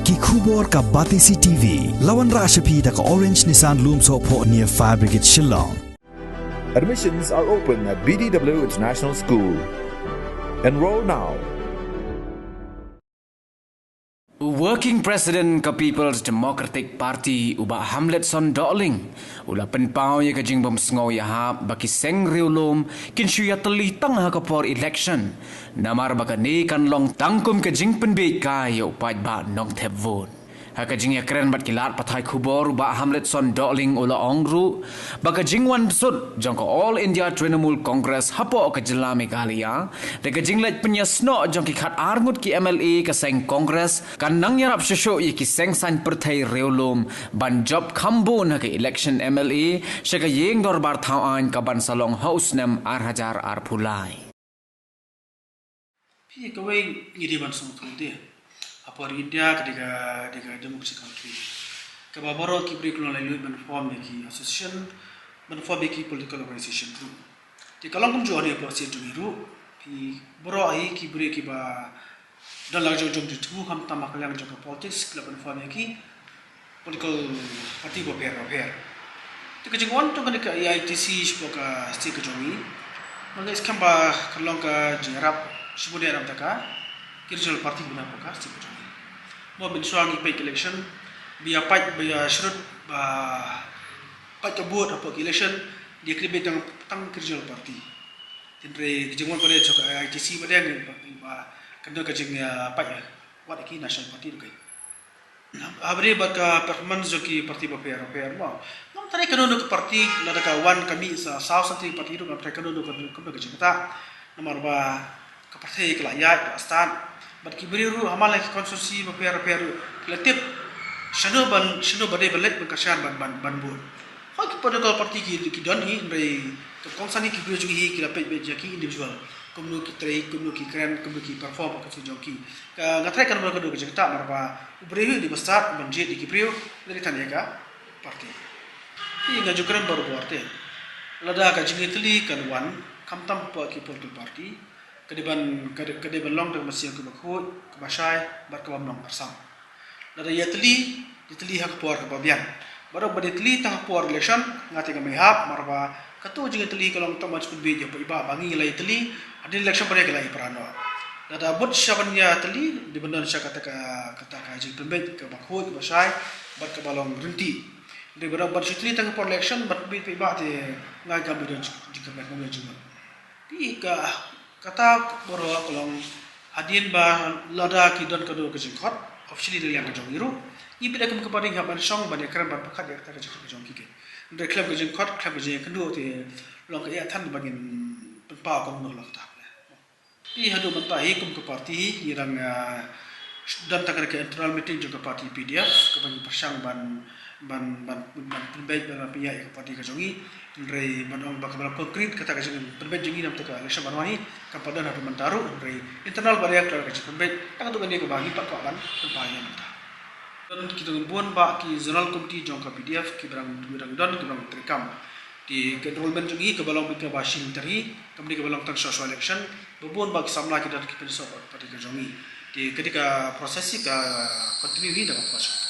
ki khubor ka Batisi TV lawan ra shapi da ka Orange Nissan Lumso pho near Fire Brigade Shillong. Admissions are open at BDW International School. Enroll now. Working President ka People's Democratic Party uba Hamletson Darling ula penpau ya kajing bom sngo ya ha baki seng riulum kin shuya telitang ha kapor election namar baka ni kan long tangkum kajing penbe ka ya upai ba nong thevon ha kajing ya keren bat kilat pathai khubor uba Hamletson Darling ula ongru baka jingwan sud jong All India Trinamool Congress hapo ka jila Meghalaya de kajing let penyasno jong ki khat arngut ki MLA ka seng Congress kan nang yarap shosho ye ki seng san perthai reulum ban job khambun ha ke election MLA shaka yeng dorbar thawan ka ban salong house nam arhajar arphulai pi kawai ngidi ban sung thunde apar India ketika democracy country ke babaro ki curriculum lalu ban form ki association ban form ki political organization tu ti kalong kum jo ne process tu biru pi boro ai ki bre ki ba dan la jo jom tu ham tamak yang jo politics la ban form ki political party pair ti ke jingwan tu kan ke IITC spoka stick jomi mangais kamba kalong ka jarap sebuah daerah taka kirjal parti guna poka stick jomi mo bin suang ipay election biya pat biya shrut ba pat kabut apa election dia kribe tang kirjal parti tindre jingwan kore chok IITC badeng ba kena kajing pat wat ki national party kai abre baka performance joki parti pair mo nam tare kanu ke parti lada ka wan kami sa south central party ru tare kanu ke kajing ta nomor ba ke parti kelayat astan bat kibriru hamal ki konstitusi pair letip shano bade belet bengkasan ban bur ha ki pada parti ki don hi ndai ke kongsani ki brio jugi ki lapet be jaki individual komno ki trai komno ki kran komno ki perform ka joki ka ngathai kan berkado ke jekta marba ubrehu di besar banjit di kibrio dari tanega parti hi ngajukran baru borte lada ka jingitli kan wan kamtam pa ki political party kediban long dengan masih ke bakhut ke basai bar ke bamnong bersam lada ya teli hak puar ke babian baru badetli tang puar election ngati ke mehap marba katu jing teli kalau tak macam be je iba bangi lai teli ada election pada lai perano lada but syabanya teli di benar saya kata jing pembet ke bakhut ke basai bar ke balong renti di benar teli tang puar election bat be iba te ngai gambi don jing ke ngomong jing pi ka kata boro kolong hadin ba lada ki don kado ke jingkot officially dari yang kejong iru ibi dak ke paring haban song ba de kran ba pakat de ke jong ki ke ndre klub ke jingkot klub je kendo te long ke ya than bagin pa ko no lak ta pi hadu manta hi kum ke parti irang dan takar ke internal meeting juga parti PDF ke bagi persang ban penbaik ban pia ke parti ke jongi ndre manong bakal konkret kata ke jongi penbaik jongi nam taka election banwahi kampadan hadu mentaru ndre internal bariak ke penbaik tak tu kan dia ke bagi pak kawan penpayan ta dan kita buan ba ki zonal committee jong ke PDF ki berang don ki berang terikam di enrollment jongi ke balong ke bashing teri kemudian ke balong tang social election buan ba ki samla ki dan ki pensop parti ke jongi di ketika prosesi ke continue dengan proses